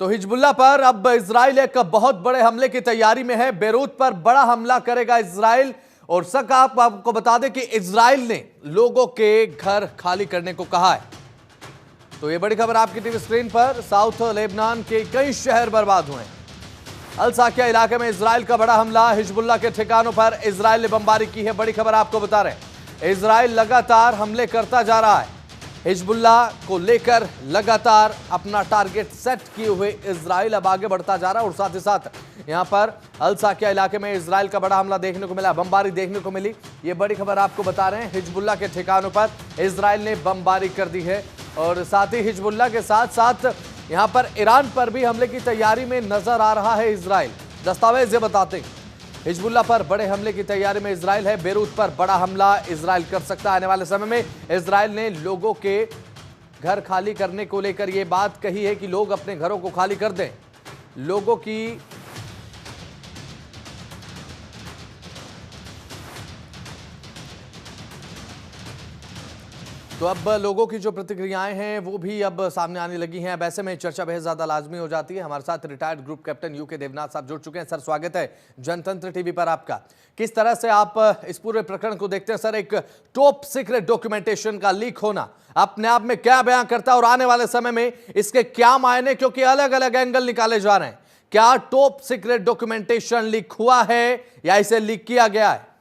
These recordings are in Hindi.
तो हिजबुल्लाह पर अब इजराइल एक बहुत बड़े हमले की तैयारी में है। बेरूत पर बड़ा हमला करेगा इजराइल। और आपको बता दें कि इजराइल ने लोगों के घर खाली करने को कहा है। तो ये बड़ी खबर आपकी टीवी स्क्रीन पर। साउथ लेबनान के कई शहर बर्बाद हुए। अल साकिया इलाके में इजराइल का बड़ा हमला। हिजबुल्लाह के ठिकानों पर इजराइल ने बमबारी की है। बड़ी खबर आपको बता रहे हैं, इजराइल लगातार हमले करता जा रहा है। हिजबुल्लाह को लेकर लगातार अपना टारगेट सेट किए हुए इजराइल अब आगे बढ़ता जा रहा है। और साथ ही साथ यहां पर अल साकिया इलाके में इजराइल का बड़ा हमला देखने को मिला, बमबारी देखने को मिली। ये बड़ी खबर आपको बता रहे हैं, हिजबुल्लाह के ठिकानों पर इजराइल ने बमबारी कर दी है। और साथ ही हिजबुल्लाह के साथ साथ यहां पर ईरान पर भी हमले की तैयारी में नजर आ रहा है इजराइल। दस्तावेज ये बताते हैं हिजबुल्लाह पर बड़े हमले की तैयारी में इजराइल है। बेरूत पर बड़ा हमला इजराइल कर सकता है आने वाले समय में। इजराइल ने लोगों के घर खाली करने को लेकर यह बात कही है कि लोग अपने घरों को खाली कर दें। लोगों की तो अब लोगों की जो प्रतिक्रियाएं हैं वो भी अब सामने आने लगी हैं। अब ऐसे में चर्चा बेहद ज्यादा लाजमी हो जाती है। हमारे साथ retired group captain UK Devnath साहब जुड़ चुके हैं। सर, स्वागत है जनतंत्र टीवी पर आपका। किस तरह से आप इस पूरे प्रकरण को देखते हैं सर? एक टॉप सीक्रेट डॉक्यूमेंटेशन का लीक होना अपने आप में क्या बयां करता है और आने वाले समय में इसके क्या मायने, क्योंकि अलग अलग एंगल निकाले जा रहे हैं। क्या टॉप सीक्रेट डॉक्यूमेंटेशन लीक हुआ है या इसे लीक किया गया है?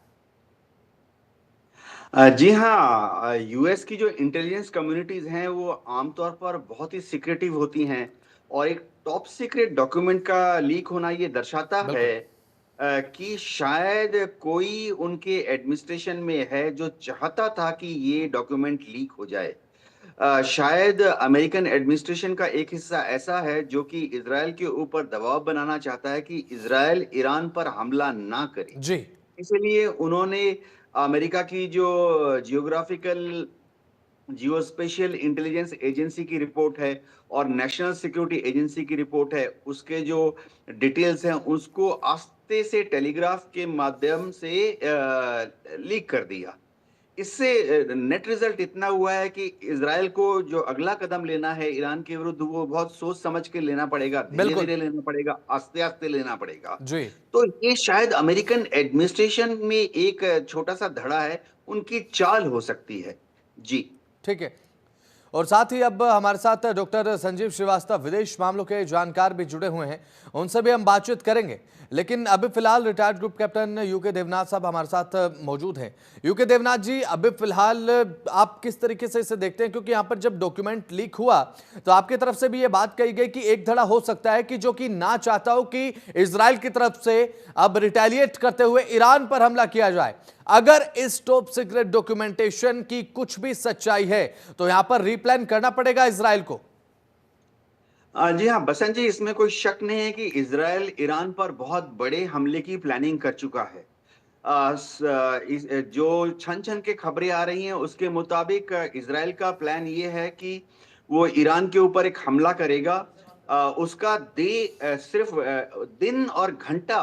जी हाँ, यूएस की जो इंटेलिजेंस कम्युनिटीज हैं वो आमतौर पर बहुत ही सिक्रेटिव होती हैं। और एक टॉप सीक्रेट डॉक्यूमेंट का लीक होना ये दर्शाता है बिल्कुल। कि शायद कोई उनके एडमिनिस्ट्रेशन में है जो चाहता था कि ये डॉक्यूमेंट लीक हो जाए। शायद अमेरिकन एडमिनिस्ट्रेशन का एक हिस्सा ऐसा है जो कि इजराइल के ऊपर दबाव बनाना चाहता है कि इजराइल ईरान पर हमला ना करे। जी। इसलिए उन्होंने अमेरिका की जो जियोग्राफिकल जियोस्पेशियल इंटेलिजेंस एजेंसी की रिपोर्ट है और नेशनल सिक्योरिटी एजेंसी की रिपोर्ट है, उसके जो डिटेल्स हैं उसको आस्ते से टेलीग्राफ के माध्यम से लीक कर दिया। इससे नेट रिजल्ट इतना हुआ है कि इजराइल को जो अगला कदम लेना है ईरान के विरुद्ध वो बहुत सोच समझ के लेना पड़ेगा, धीरे बिल्कुल। धीरे लेना पड़ेगा, आस्ते आस्ते लेना पड़ेगा। जी। तो ये शायद अमेरिकन एडमिनिस्ट्रेशन में एक छोटा सा धड़ा है, उनकी चाल हो सकती है। जी। ठीक है। और साथ ही अब हमारे साथ डॉक्टर संजीव श्रीवास्तव, विदेश मामलों के जानकार भी जुड़े हुए हैं। उनसे भी हम बातचीत करेंगे। लेकिन अभी फिलहाल retired group captain UK Devnath साहब हमारे साथ मौजूद हैं। यूके देवनाथ जी, अभी फिलहाल आप किस तरीके से इसे देखते हैं? क्योंकि यहाँ पर जब डॉक्यूमेंट लीक हुआ तो आपकी तरफ से भी ये बात कही गई कि एक धड़ा हो सकता है कि जो कि ना चाहता हो कि इजराइल की तरफ से अब रिटेलिएट करते हुए ईरान पर हमला किया जाए। अगर इस टॉप सीक्रेट डॉक्यूमेंटेशन की कुछ भी सच्चाई है तो यहां पर रीप्लान करना पड़ेगा इजराइल को। जी हाँ बसंत जी, इसमें कोई शक नहीं है कि इजराइल ईरान पर बहुत बड़े हमले की प्लानिंग कर चुका है। जो छन छन के खबरें आ रही हैं उसके मुताबिक इजराइल का प्लान ये है कि वो ईरान के ऊपर एक हमला करेगा। उसका सिर्फ दिन और घंटा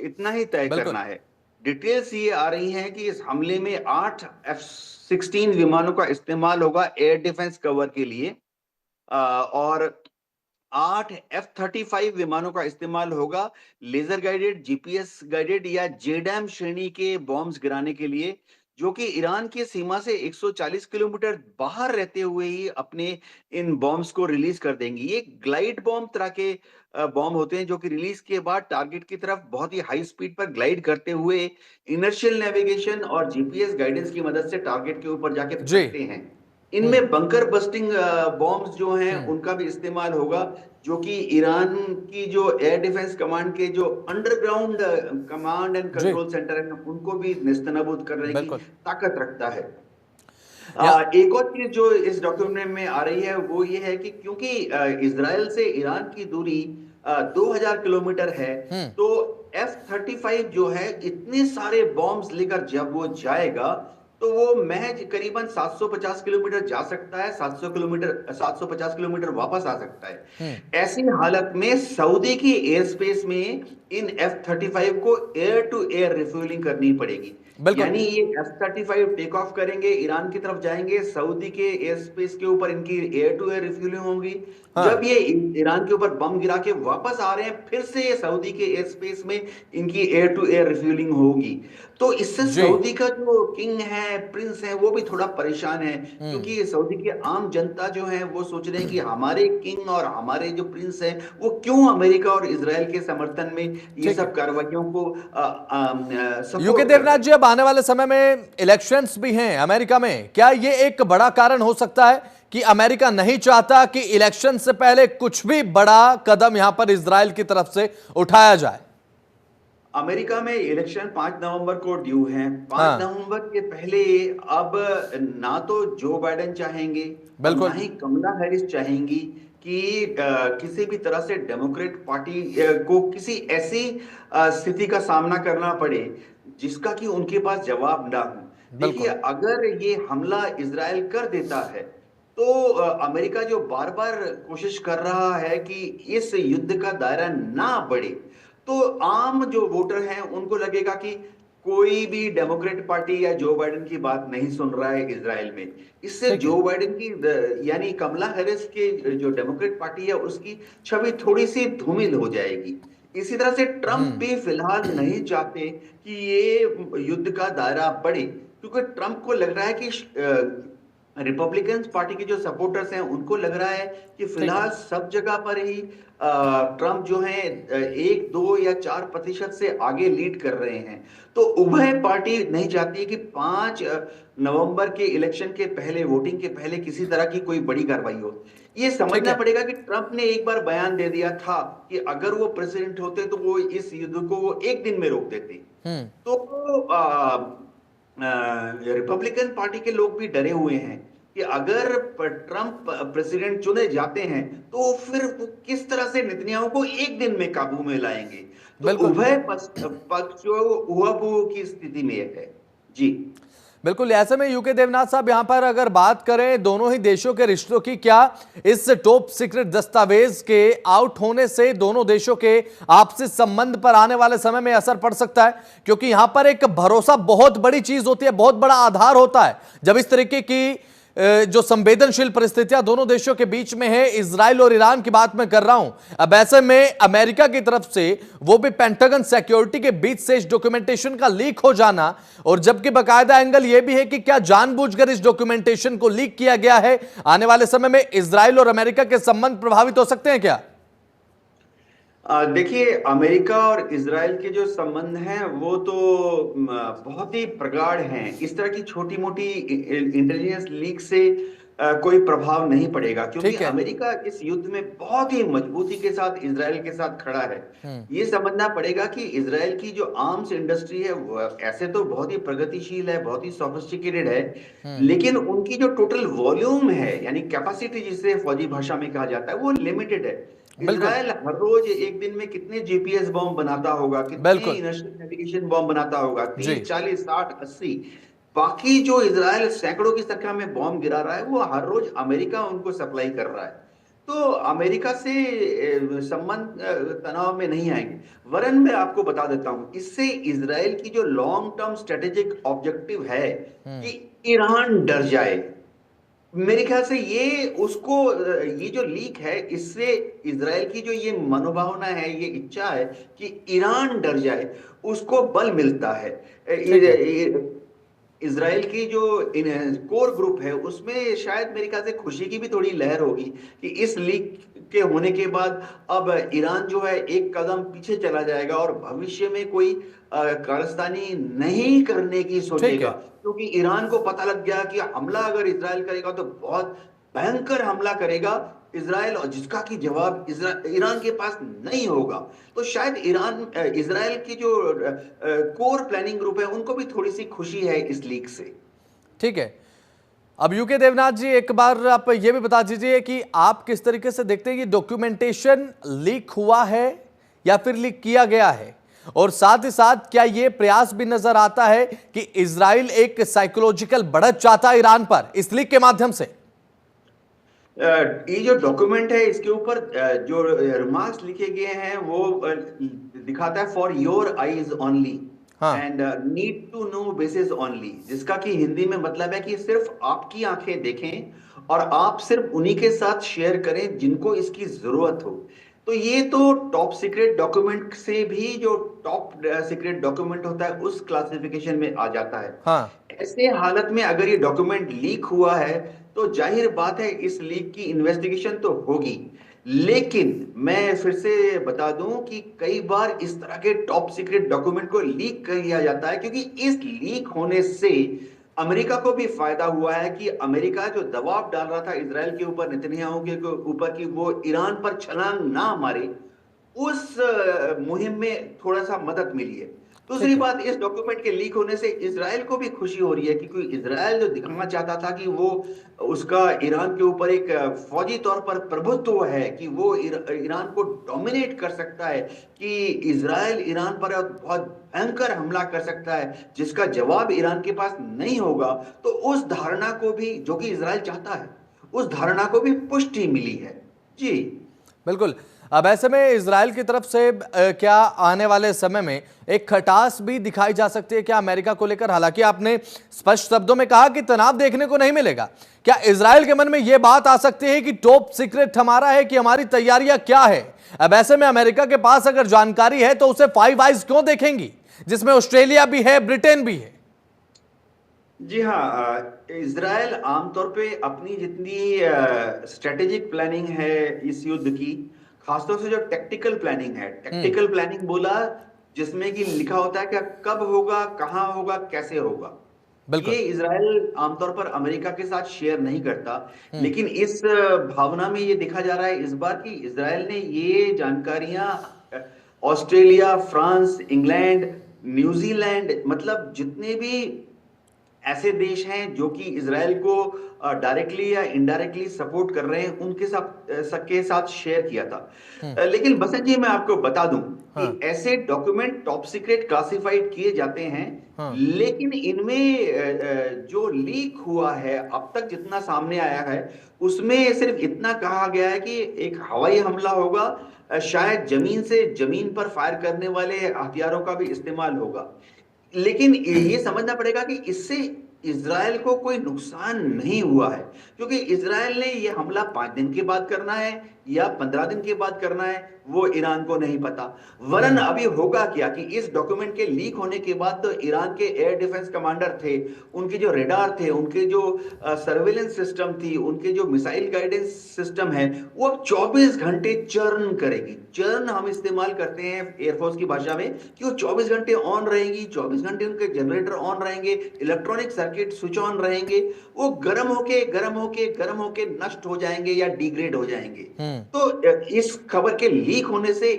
इतना ही तय बिल्कुल। करना है। डिटेल्स ये आ रही हैं कि इस हमले में 8 F-16 विमानों का इस्तेमाल होगा एयर डिफेंस कवर के लिए। और 8 F-35 विमानों का इस्तेमाल होगा लेजर गाइडेड, जीपीएस गाइडेड या जेडैम श्रेणी के बॉम्ब्स गिराने के लिए, जो कि ईरान की सीमा से 140 किलोमीटर बाहर रहते हुए ही अपने इन बॉम्ब्स को रिलीज कर देंगी। ये ग्लाइड बॉम्ब तरह के बॉम्ब होते हैं जो कि रिलीज के बाद टारगेट की तरफ बहुत ही हाई स्पीड पर ग्लाइड करते हुए इनर्शियल नेविगेशन और जीपीएस गाइडेंस की मदद से टारगेट के ऊपर जाके जी। फटते हैं। इनमें बंकर बस्टिंग बॉम्ब्स जो हैं हम्म। उनका भी इस्तेमाल होगा, जो कि ईरान की जो एयर डिफेंस कमांड के जो अंडरग्राउंड कमांड एंड जी। कंट्रोल सेंटर है उनको भी नेस्तनाबूद करने की बिल्कुल। ताकत रखता है। या एक और चीज जो इस डॉक्यूमेंट में आ रही है वो ये है कि क्योंकि इजराइल से ईरान की दूरी 2000 किलोमीटर है, हम्म। तो F-35 जो है इतने सारे बॉम्ब्स लेकर जब वो जाएगा तो वो महज करीबन 750 किलोमीटर जा सकता है, 750 किलोमीटर वापस आ सकता है। हम्म। ऐसी हालत में सऊदी की एयर स्पेस में इन F-35 को एयर टू एयर रिफ्यूलिंग करनी पड़ेगी। बिल्कुल। यानी ये F-35 टेक ऑफ करेंगे, ईरान की तरफ जाएंगे, सऊदी के एयर स्पेस के ऊपर इनकी एयर टू एयर रिफ्यूलिंग होगी। जब हाँ। ये ईरान के ऊपर बम गिरा के वापस आ रहे हैं, फिर से ये सऊदी के एयर स्पेस में इनकी एयर टू एयर रिफ्यूलिंग होगी। तो इससे जी। सऊदी का जो किंग है, प्रिंस है, वो भी थोड़ा परेशान है, हम्म। क्योंकि सऊदी की आम जनता जो है वो सोच रहे हैं कि हमारे किंग और हमारे जो प्रिंस है वो क्यों अमेरिका और इसराइल के समर्थन में ये ठीक है। सब कार्रवाइयों को यूके सपोर्ट कर देवनाथ रहे जी, अब आने वाले समय में इलेक्शंस भी हैं अमेरिका में, क्या ये एक बड़ा कारण हो सकता है कि अमेरिका नहीं चाहता कि इलेक्शन से पहले कुछ भी बड़ा कदम यहां पर इजराइल की तरफ से उठाया जाए? अमेरिका में इलेक्शन 5 नवंबर को ड्यू हैं। 5 हाँ। नवंबर के पहले अब ना तो जो बाइडेन चाहेंगे और ना बिल्कुल। ही कमला हैरिस चाहेंगी कि किसी भी तरह से डेमोक्रेट पार्टी को किसी ऐसी स्थिति का सामना करना पड़े जिसका कि उनके पास जवाब ना हो। देखिए, बिल्कुल। अगर ये हमला इजराइल कर देता है तो अमेरिका जो बार बार कोशिश कर रहा है कि इस युद्ध का दायरा ना बढ़े, तो आम जो वोटर हैं उनको लगेगा कि कोई भी डेमोक्रेट पार्टी या जो बाइडेन की बात नहीं सुन रहा है इजराइल में। इससे ठीक है। जो बाइडेन की यानी कमला हैरिस के जो डेमोक्रेट पार्टी है उसकी छवि थोड़ी सी धूमिल हो जाएगी। इसी तरह से ट्रंप भी फिलहाल नहीं चाहते कि ये युद्ध का दायरा बढ़े, क्योंकि ट्रंप को लग रहा है कि रिपब्लिकन पार्टी के जो सपोर्टर्स हैं उनको लग रहा है कि ठीक है। फिलहाल सब जगह पर ही ट्रंप जो है 1, 2 या 4% से आगे लीड कर रहे हैं। तो उभय पार्टी नहीं चाहती कि 5 नवंबर के इलेक्शन के पहले, वोटिंग के पहले किसी तरह की कोई बड़ी कार्रवाई हो। ये ठीक समझना है। पड़ेगा कि ट्रंप ने एक बार बयान दे दिया था कि अगर वो प्रेसिडेंट होते तो वो इस युद्ध को वो एक दिन में रोक देते। हम्म। तो रिपब्लिकन पार्टी के लोग भी डरे हुए हैं कि अगर ट्रंप प्रेसिडेंट चुने जाते हैं तो फिर वो किस तरह से नेतन्याहू को एक दिन में काबू में लाएंगे। तो बिल्कुल। उभय पक्ष जो उहापोह की स्थिति में है। जी बिल्कुल। ऐसे में यूके देवनाथ साहब, यहां पर अगर बात करें दोनों ही देशों के रिश्तों की, क्या इस टॉप सीक्रेट दस्तावेज के आउट होने से दोनों देशों के आपसी संबंध पर आने वाले समय में असर पड़ सकता है? क्योंकि यहां पर एक भरोसा बहुत बड़ी चीज होती है, बहुत बड़ा आधार होता है जब इस तरीके की जो संवेदनशील परिस्थितियां दोनों देशों के बीच में है। इजराइल और ईरान की बात मैं कर रहा हूं। अब ऐसे में अमेरिका की तरफ से, वो भी पेंटागन सिक्योरिटी के बीच से, इस डॉक्यूमेंटेशन का लीक हो जाना, और जबकि बकायदा एंगल यह भी है कि क्या जानबूझकर इस डॉक्यूमेंटेशन को लीक किया गया है? आने वाले समय में इजराइल और अमेरिका के संबंध प्रभावित हो सकते हैं क्या? देखिए, अमेरिका और इजराइल के जो संबंध हैं वो तो बहुत ही प्रगाढ़ हैं। इस तरह की छोटी मोटी इंटेलिजेंस लीक से कोई प्रभाव नहीं पड़ेगा, क्योंकि ठीक है। अमेरिका इस युद्ध में बहुत ही मजबूती के साथ इजराइल के साथ खड़ा है। ये समझना पड़ेगा कि इजराइल की जो आर्म्स इंडस्ट्री है वो ऐसे तो बहुत ही प्रगतिशील है, बहुत ही सोफिस्टिकेटेड है, लेकिन उनकी जो टोटल वॉल्यूम है यानी कैपेसिटी जिसे फौजी भाषा में कहा जाता है वो लिमिटेड है। बिल्कुल। इजराइल हर रोज एक दिन में कितने जीपीएस बॉम्ब बनाता होगा, कितने बिल्कुल। इनर्शियल नेविगेशन बॉम्ब बनाता होगा, जी। 30, 40, 60, 80। बाकी जो इजराइल सैकड़ों की संख्या में बॉम्ब गिरा रहा है वो हर रोज अमेरिका उनको सप्लाई कर रहा है। तो अमेरिका से संबंध तनाव में नहीं आएंगे। वरन मैं आपको बता देता हूं, इससे इजराइल की जो लॉन्ग टर्म स्ट्रेटेजिक ऑब्जेक्टिव है कि ईरान डर जाए, मेरे ख्याल से ये उसको ये जो लीक है इससे इजराइल की जो ये मनोभावना है, ये इच्छा है कि ईरान डर जाए, उसको बल मिलता है। ठीक है। इजराइल की जो कोर ग्रुप है उसमें शायद मेरे ख्याल से खुशी की भी थोड़ी लहर होगी कि इस लीक के होने के बाद अब ईरान जो है एक कदम पीछे चला जाएगा और भविष्य में कोई कारस्तानी नहीं करने की ठीक सोचेगा, है। क्योंकि ईरान को पता लग गया कि हमला अगर इजराइल करेगा तो बहुत भयंकर हमला करेगा इजराइल, और जिसका कि जवाब ईरान के पास नहीं होगा। तो शायद इजराइल की जो कोर प्लानिंग ग्रुप है उनको भी थोड़ी सी खुशी है इस लीक से। ठीक है। अब यूके देवनाथ जी, एक बार आप ये भी बता दीजिए कि आप किस तरीके से देखते हैं कि डॉक्यूमेंटेशन लीक हुआ है या फिर लीक किया गया है, और साथ ही साथ क्या यह प्रयास भी नजर आता है कि इजराइल एक साइकोलॉजिकल बढ़त चाहता है ईरान पर इस लीक के माध्यम से? ये जो डॉक्यूमेंट है इसके ऊपर जो रिमार्क्स लिखे गए हैं वो दिखाता है फॉर योर आईज ओनली। हाँ। And need to know basis only, जिसका कि हिंदी में मतलब है कि सिर्फ आपकी आंखें देखें और आप सिर्फ उन्हीं के साथ शेयर करें जिनको इसकी जरूरत हो। तो ये तो टॉप सीक्रेट डॉक्यूमेंट से भी जो टॉप सीक्रेट डॉक्यूमेंट होता है उस क्लासिफिकेशन में आ जाता है। हाँ। ऐसे हालत में अगर ये डॉक्यूमेंट लीक हुआ है तो जाहिर बात है इस लीक की इन्वेस्टिगेशन तो होगी। लेकिन मैं फिर से बता दूं कि कई बार इस तरह के टॉप सीक्रेट डॉक्यूमेंट को लीक कर दिया जाता है क्योंकि इस लीक होने से अमेरिका को भी फायदा हुआ है कि अमेरिका जो दबाव डाल रहा था इजराइल के ऊपर, नेतन्याहू के ऊपर, कि वो ईरान पर छलांग ना मारे, उस मुहिम में थोड़ा सा मदद मिली है। दूसरी ठीक है। बात, इस डॉक्यूमेंट के लीक होने से इजराइल को भी खुशी हो रही है क्योंकि इजराइल जो दिखाना चाहता था कि वो उसका ईरान के ऊपर एक फौजी तौर पर प्रभुत्व है, कि वो ईरान को डोमिनेट कर सकता है, कि इजराइल ईरान पर बहुत भयंकर हमला कर सकता है जिसका जवाब ईरान के पास नहीं होगा, तो उस धारणा को भी, जो कि इजराइल चाहता है, उस धारणा को भी पुष्टि मिली है। जी बिल्कुल। अब ऐसे में इजराइल की तरफ से क्या आने वाले समय में एक खटास भी दिखाई जा सकती है क्या अमेरिका को लेकर? हालांकि आपने स्पष्ट शब्दों में कहा कि तनाव देखने को नहीं मिलेगा, क्या इजराइल के मन में यह बात आ सकती है कि टॉप सीक्रेट हमारा है, कि हमारी तैयारियां क्या है? अब ऐसे में अमेरिका के पास अगर जानकारी है तो उसे फाइव आइज क्यों देखेंगी, जिसमें ऑस्ट्रेलिया भी है, ब्रिटेन भी है? जी हाँ, इजराइल आमतौर पे अपनी जितनी स्ट्रेटेजिक प्लानिंग है इस युद्ध की, खासतौर से जो टेक्टिकल प्लानिंग है, टेक्टिकल प्लानिंग बोला जिसमें कि लिखा होता है कि कब होगा, कहां होगा, कैसे होगा, ये बिल्कुल। इजराइल आमतौर पर अमेरिका के साथ शेयर नहीं करता। हम्म। लेकिन इस भावना में ये देखा जा रहा है इस बार कि इजराइल ने ये जानकारियां ऑस्ट्रेलिया, फ्रांस, इंग्लैंड, न्यूजीलैंड, मतलब जितने भी ऐसे देश हैं जो कि इजराइल को डायरेक्टली या इनडायरेक्टली सपोर्ट कर रहे हैं, उनके साथ सबके साथ शेयर किया था। लेकिन बसंत जी, मैं आपको बता दूं कि हाँ। ऐसे डॉक्यूमेंट टॉप सीक्रेट क्लासिफाइड किए जाते हैं, हाँ। लेकिन इनमें जो लीक हुआ है अब तक जितना सामने आया है उसमें सिर्फ इतना कहा गया है कि एक हवाई हमला होगा, शायद जमीन से जमीन पर फायर करने वाले हथियारों का भी इस्तेमाल होगा। लेकिन ये समझना पड़ेगा कि इससे इजराइल को कोई नुकसान नहीं हुआ है, क्योंकि इजराइल ने ये हमला 5 दिन के बाद करना है या 15 दिन के बाद करना है वो ईरान को नहीं पता। वरन अभी होगा क्या कि इस डॉक्यूमेंट के लीक होने के बाद तो ईरान के एयर डिफेंस कमांडर थे, उनके जो रेडार थे, उनके जो सर्वेलेंस सिस्टम थी, उनके जो मिसाइल गाइडेंस सिस्टम है, वो अब 24 घंटे चर्न करेगी। चर्न हम इस्तेमाल करते हैं एयरफोर्स की भाषा में कि वो 24 घंटे ऑन रहेगी, 24 घंटे उनके जनरेटर ऑन रहेंगे, इलेक्ट्रॉनिक सर्किट स्विच ऑन रहेंगे, वो गर्म होके गर्म होके गर्म होके नष्ट हो जाएंगे या डिग्रेड हो जाएंगे। हम्म। तो इस खबर के लीक होने से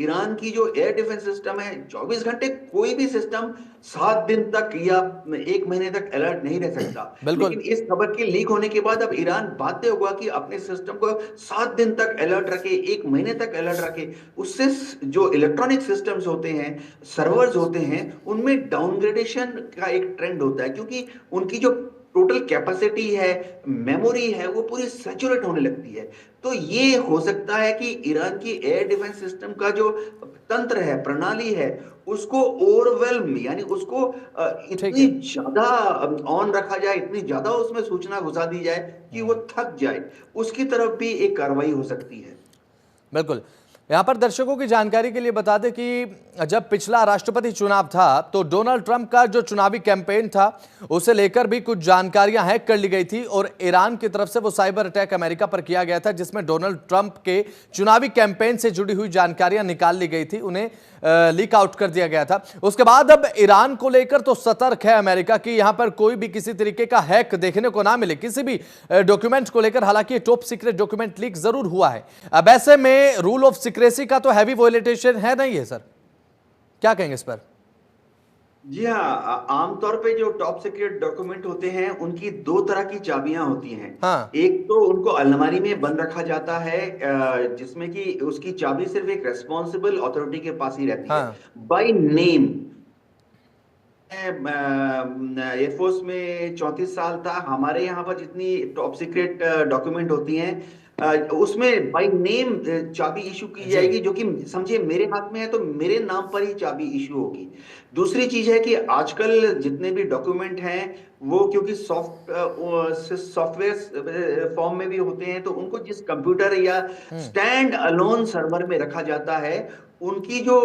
ईरान की जो एयर डिफेंस सिस्टम है, 24 घंटे कोई भी सिस्टम 7 दिन तक या 1 महीने तक अलर्ट नहीं रह सकता। बिल्कुल। लेकिन इस खबर के लीक होने के बाद अब ईरान बाध्य होगा कि अपने सिस्टम को 7 दिन तक अलर्ट रखे, 1 महीने तक अलर्ट रखे। उससे जो इलेक्ट्रॉनिक सिस्टम्स होते हैं, सर्वर्स होते हैं, उनमें डाउनग्रेडेशन का एक ट्रेंड होता है, क्योंकि उनकी जो टोटल कैपेसिटी है, मेमोरी है, वो पूरी सैचुरेट होने लगती है। तो ये हो सकता है कि ईरान की एयर डिफेंस सिस्टम का जो तंत्र है, प्रणाली है, उसको ओवरवेल्म, यानी उसको ठीक इतनी है। ज्यादा ऑन रखा जाए, इतनी ज्यादा उसमें सूचना घुसा दी जाए कि वो थक जाए। उसकी तरफ भी एक कार्रवाई हो सकती है। बिल्कुल। यहां पर दर्शकों की जानकारी के लिए बता दें कि जब पिछला राष्ट्रपति चुनाव था तो डोनाल्ड ट्रंप का जो चुनावी कैंपेन था उसे लेकर भी कुछ जानकारियां हैक कर ली गई थी और ईरान की तरफ से वो साइबर अटैक अमेरिका पर किया गया था, जिसमें डोनाल्ड ट्रंप के चुनावी कैंपेन से जुड़ी हुई जानकारियां निकाल ली गई थी, उन्हें लीक आउट कर दिया गया था। उसके बाद अब ईरान को लेकर तो सतर्क है अमेरिका की, यहां पर कोई भी किसी तरीके का हैक देखने को ना मिले किसी भी डॉक्यूमेंट को लेकर। हालांकि टॉप सीक्रेट डॉक्यूमेंट लीक जरूर हुआ है। अब ऐसे में रूल ऑफ सीक्रेसी का तो हैवी वोलेटेशन है नहीं है सर, क्या कहेंगे इस पर? जी हाँ, आमतौर पे जो टॉप सीक्रेट डॉक्यूमेंट होते हैं उनकी दो तरह की चाबियां होती हैं। हाँ। एक तो उनको अलमारी में बंद रखा जाता है, जिसमें कि उसकी चाबी सिर्फ एक रेस्पॉन्सिबल अथॉरिटी के पास ही रहती है, हाँ। By name. एयरफोर्स में 34 साल था। हमारे यहाँ पर जितनी टॉप सीक्रेट डॉक्यूमेंट होती हैं, उसमें बाय नेम चाबी इशू की जाएगी, जो कि समझिए मेरे हाथ में है तो मेरे नाम पर ही चाबी इशू होगी। दूसरी चीज है कि आजकल जितने भी डॉक्यूमेंट हैं वो क्योंकि सॉफ्टवेयर फॉर्म में भी होते हैं, तो उनको जिस कंप्यूटर या स्टैंड अलोन सर्वर में रखा जाता है, उनकी जो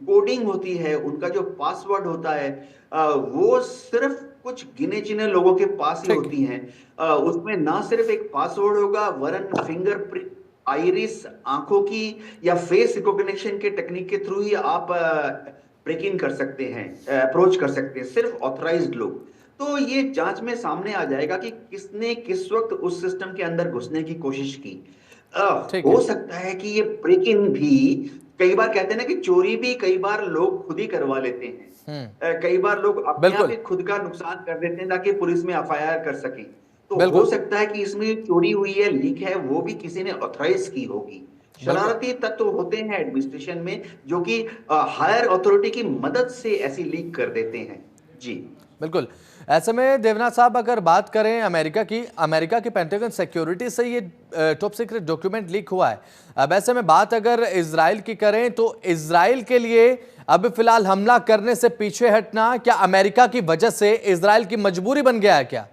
कोडिंग होती है, उनका जो पासवर्ड होता है, वो सिर्फ कुछ गिने चुने लोगों के पास ही ठीक है। होती हैं। उसमें ना सिर्फ एक पासवर्ड होगा, वरन फिंगरप्रिंट, आइरिस, आंखों की या फेस रिकॉग्निशन के टेक्निक के थ्रू ही आप ब्रेक इन कर सकते हैं, अप्रोच कर सकते हैं, सिर्फ ऑथराइज्ड लोग। तो ये जांच में सामने आ जाएगा कि किसने किस वक्त उस सिस्टम के अंदर घुसने की कोशिश की। ठीक हो है। सकता है कि ये ब्रेक इन भी, कई बार कहते हैं ना कि चोरी भी कई बार लोग खुद ही करवा लेते हैं। कई बार लोग अपने आप बिल्कुल। ही खुद का नुकसान कर देते हैं ताकि पुलिस में एफआईआर कर सकें। तो हो बिल्कुल। सकता है कि इसमें चोरी हुई है, लीक है, वो भी किसी ने ऑथराइज की होगी। बिल्कुल। शरारती तत्व होते हैं एडमिनिस्ट्रेशन में, जो कि हायर अथॉरिटी की मदद से ऐसी लीक कर देते हैं। जी बिल्कुल। ऐसे में देवनाथ साहब, अगर बात करें अमेरिका की पेंटागन सिक्योरिटी से ये टॉप सीक्रेट डॉक्यूमेंट लीक हुआ है। अब ऐसे में बात अगर इजराइल की करें तो इजराइल के लिए अब फिलहाल हमला करने से पीछे हटना क्या अमेरिका की वजह से इजराइल की मजबूरी बन गया है क्या?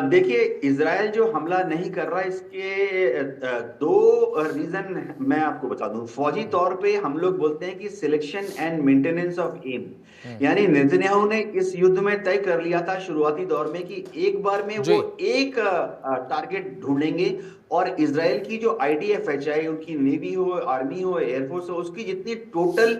देखिए, इजराइल जो हमला नहीं कर रहा, इसके दो रीजन मैं आपको बता दूं। फौजी तौर पे हम लोग बोलते हैं कि selection and maintenance of aim, यानी नेतन्याहू ने इस युद्ध में तय कर लिया था शुरुआती दौर में कि एक बार में जी। वो एक टारगेट ढूंढेंगे, और इजराइल की जो आईडीएफ है, चाहे उनकी नेवी हो, आर्मी हो, एयरफोर्स हो, उसकी जितनी टोटल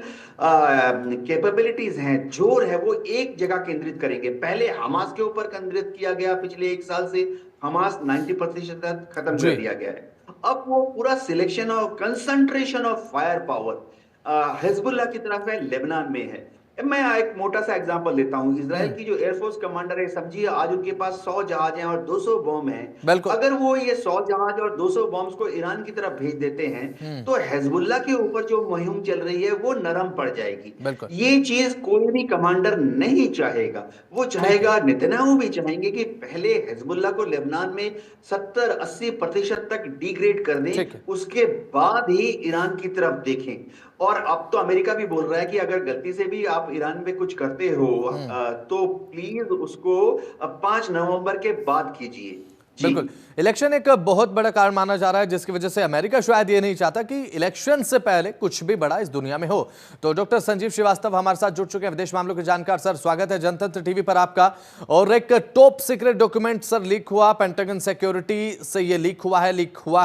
कैपेबिलिटीज हैं, जोर है, वो एक जगह केंद्रित करेंगे। पहले हमास के ऊपर केंद्रित किया गया, पिछले एक साल से हमास 90% खत्म कर जी। दिया गया है। अब वो पूरा सिलेक्शन और concentration of fire power Hezbollah की तरफ है, लेबनान में है। मैं एक मोटा सा एग्जांपल देता हूं। इजराइल की जो एयरफोर्स कमांडर है, समझिए आज उनके पास 100 जहाज हैं और 200 बॉम्ब हैं। बिल्कुल। अगर वो ये 100 जहाज और 200 बॉम्ब्स को ईरान की तरफ भेज देते हैं, तो हिजबुल्लाह के ऊपर जो मुहिम चल रही है वो नरम पड़ जाएगी। बिल्कुल। ये चीज कोई भी कमांडर नहीं चाहेगा। वो ठीक है। चाहेगा, नेतन्याहू भी चाहेंगे कि पहले हिजबुल्लाह को लेबनान में 70-80% तक डिग्रेड कर दें, ठीक है। उसके बाद ही ईरान की तरफ देखें। और अब तो अमेरिका भी बोल रहा है कि अगर गलती से भी आप ईरान में कुछ करते हो, तो प्लीज उसको 5 नवंबर के बाद कीजिए। जी बिल्कुल। इलेक्शन एक बहुत बड़ा कारण माना जा रहा है, जिसकी वजह से अमेरिका शायद ये नहीं चाहता कि इलेक्शन से पहले कुछ भी बड़ा इस दुनिया में हो। तो डॉक्टर संजीव श्रीवास्तव हमारे साथ जुड़ चुके हैं, विदेश मामलों के जानकार। सर, स्वागत है जनतंत्र टीवी पर आपका। और एक top secret document sir leak हुआ, पेंटागन सिक्योरिटी से ये लीक हुआ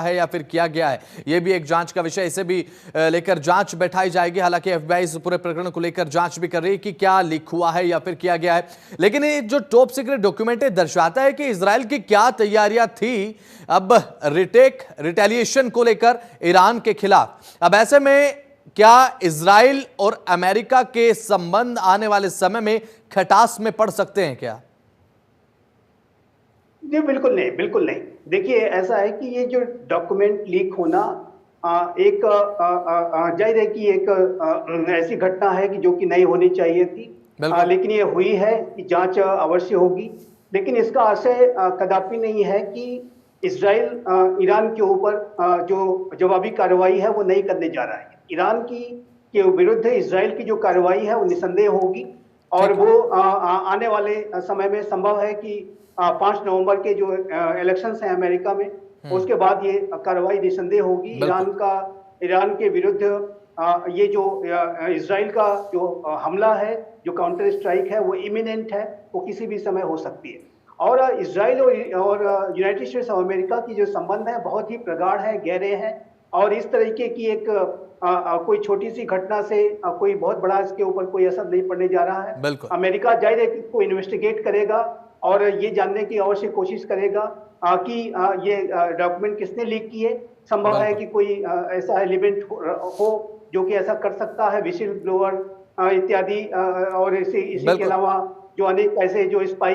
है या फिर किया गया है, ये भी एक जांच का विषय। इसे भी लेकर जांच बैठाई जाएगी। हालांकि एफबीआई इस पूरे प्रकरण को लेकर जांच भी कर रही है कि क्या लीक हुआ है या फिर किया गया है। लेकिन ये जो टॉप सीक्रेट डॉक्यूमेंट है, दर्शाता है कि इजराइल की क्या तैयारियां थी अब रिटेलिएशन को लेकर ईरान के खिलाफ। अब ऐसे में क्या इजराइल और अमेरिका के संबंध आने वाले समय में खटास में पड़ सकते हैं क्या? जी बिल्कुल नहीं, बिल्कुल नहीं। देखिए, ऐसा है कि ये जो डॉक्यूमेंट लीक होना एक जाहिर है कि एक ऐसी घटना है कि जो कि नहीं होनी चाहिए थी। बिल्कुल। लेकिन ये हुई है कि जांच अवश्य होगी। लेकिन इसका आशय कदापि नहीं है कि इजराइल ईरान के ऊपर जो जवाबी कार्रवाई है वो नहीं करने जा रहा है। ईरान की के विरुद्ध इजराइल की जो कार्रवाई है वो निसंदेह होगी, और वो आने वाले समय में संभव है कि 5 नवंबर के जो इलेक्शंस हैं अमेरिका में, उसके बाद ये कार्रवाई निसंदेह होगी। ईरान के विरुद्ध ये जो इजराइल का जो हमला है, जो काउंटर स्ट्राइक है, वो इमिनेंट है, वो किसी भी समय हो सकती है। और इजराइल और यूनाइटेड स्टेट्स ऑफ अमेरिका की जो संबंध है बहुत ही प्रगाढ़ है, गहरे हैं। और इस तरीके की एक कोई छोटी सी घटना से कोई बहुत बड़ा इसके ऊपर कोई असर नहीं पड़ने जा रहा है। बिल्कुल। अमेरिका जाहिर है कि इसको इन्वेस्टिगेट करेगा और ये जानने की अवश्य कोशिश करेगा कि ये डॉक्यूमेंट किसने लीक किए। संभव है कि कोई ऐसा एलिमेंट हो जो कि ऐसा कर सकता है, विशिल ब्लोअर इत्यादि, और इसी के अलावा जो अनेक ऐसे जो स्पाई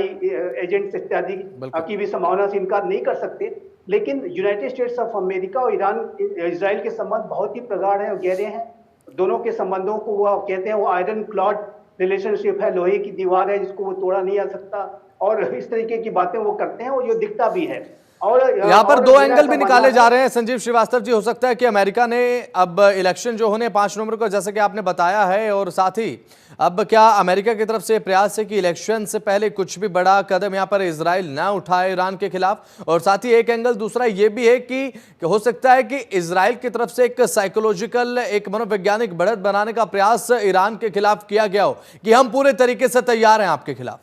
एजेंट्स इत्यादि की भी संभावना से इनकार नहीं कर सकते। लेकिन यूनाइटेड स्टेट्स ऑफ अमेरिका और इजराइल के संबंध बहुत ही प्रगाढ़ हैं और गहरे हैं। दोनों के संबंधों को वो कहते हैं, वो आयरन क्लॉड रिलेशनशिप है, लोहे की दीवार है जिसको वो तोड़ा नहीं जा सकता, और इस तरीके की बातें वो करते हैं और जो दिखता भी है। और यहाँ पर और दो मेरा एंगल ऐसा भी मानना निकाले है। जा रहे हैं संजीव श्रीवास्तव जी। हो सकता है कि अमेरिका ने अब इलेक्शन जो होने 5 नवंबर को, जैसे कि आपने बताया है, और साथ ही अब क्या अमेरिका की तरफ से प्रयास है कि इलेक्शन से पहले कुछ भी बड़ा कदम यहाँ पर इजराइल ना उठाए ईरान के खिलाफ। और साथ ही एक एंगल दूसरा ये भी है कि हो सकता है कि इजराइल की तरफ से एक साइकोलॉजिकल, एक मनोवैज्ञानिक बढ़त बनाने का प्रयास ईरान के खिलाफ किया गया हो कि हम पूरे तरीके से तैयार हैं आपके खिलाफ।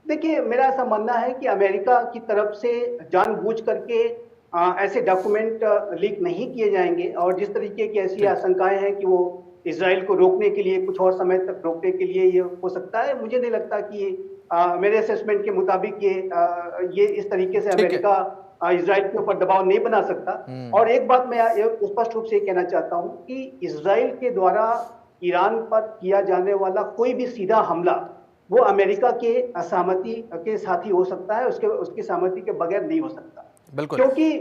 देखिए, मेरा ऐसा मानना है कि अमेरिका की तरफ से जानबूझ करके ऐसे डॉक्यूमेंट लीक नहीं किए जाएंगे, और जिस तरीके की ऐसी ठीक। आशंकाएं हैं कि वो इजराइल को रोकने के लिए, कुछ और समय तक रोकने के लिए ये हो सकता है, मुझे नहीं लगता कि मेरे असेसमेंट के मुताबिक ये इस तरीके से ठीक है। अमेरिका इजराइल के ऊपर दबाव नहीं बना सकता। और एक बात मैं स्पष्ट रूप से कहना चाहता हूं कि इजराइल के द्वारा ईरान पर किया जाने वाला कोई भी सीधा हमला वो अमेरिका के सहमति के साथ ही हो सकता है, उसकी सहमति के बगैर नहीं हो सकता। बिल्कुल। क्योंकि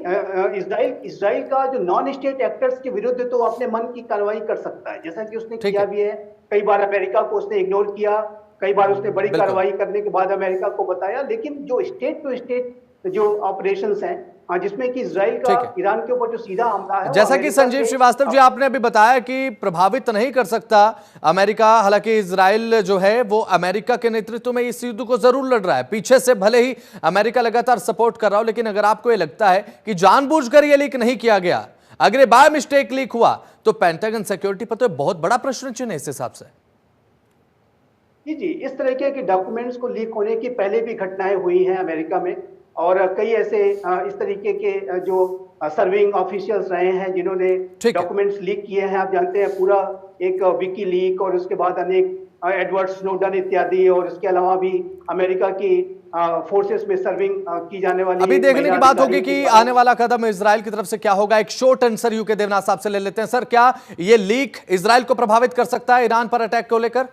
इजराइल का जो नॉन स्टेट एक्टर्स के विरुद्ध तो अपने मन की कार्रवाई कर सकता है, जैसा कि उसने ठीक किया है। भी है। कई बार अमेरिका को उसने इग्नोर किया, कई बार उसने बड़ी बिल्कुल। कार्रवाई करने के बाद अमेरिका को बताया। लेकिन जो स्टेट टू स्टेट जो ऑपरेशंस हैं, जिसमें कि इजराइल का ठीक है। ईरान के ऊपर जो सीधा हमला है, वो जैसा कि अमेरिका संजीव से- श्रीवास्तव जी आपने अभी बताया कि प्रभावित नहीं कर सकता अमेरिका, हालांकि इजराइल जो है वो अमेरिका के नेतृत्व में इस युद्ध को जरूर लड़ रहा है, पीछे से भले ही अमेरिका लगातार सपोर्ट कर रहा हो। लेकिन अगर आपको ये लगता है कि जानबूझकर ये लीक नहीं किया गया, अगर ये बाय मिस्टेक लीक हुआ, तो पेंटागन सिक्योरिटी पर तो बहुत बड़ा प्रश्न चिन्ह है इस हिसाब से। जी, इस तरीके के डॉक्यूमेंट्स को लीक होने की पहले भी घटनाएं हुई हैं अमेरिका में, और कई ऐसे इस तरीके के जो सर्विंग ऑफिशियल्स रहे हैं जिन्होंने ठीक है। डॉक्यूमेंट्स लीक किए हैं। आप जानते हैं पूरा एक विकी लीक, और उसके बाद अनेक एडवर्ड स्नोडन इत्यादि, और इसके अलावा भी अमेरिका की फोर्सेस में सर्विंग की जाने वाली अभी एक देखने की महिला बात होगी अधिकारी कि की- आने वाला कदम इजराइल की तरफ से क्या होगा। एक शॉर्ट आंसर यूके देवनाथ साहब से ले लेते हैं। सर, क्या ये लीक इजराइल को प्रभावित कर सकता है ईरान पर अटैक को लेकर?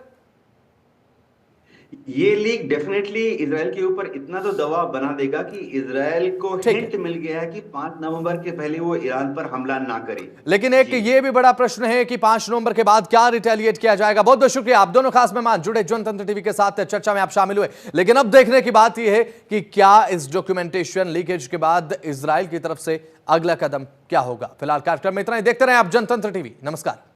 ये लीक डेफिनेटली इजराइल के ऊपर इतना तो दबाव बना देगा कि इजराइल को ठीक है। हिंट मिल गया है कि 5 नवंबर के पहले वो ईरान पर हमला ना करे। लेकिन एक ये भी बड़ा प्रश्न है कि 5 नवंबर के बाद क्या रिटेलिएट किया जाएगा। बहुत बहुत शुक्रिया, आप दोनों खास मेहमान जुड़े जनतंत्र टीवी के साथ, चर्चा में आप शामिल हुए। लेकिन अब देखने की बात यह है कि क्या इस डॉक्यूमेंटेशन लीकेज के बाद इजराइल की तरफ से अगला कदम क्या होगा। फिलहाल कार्यक्रम में इतना ही। देखते रहे आप जनतंत्र टीवी। नमस्कार।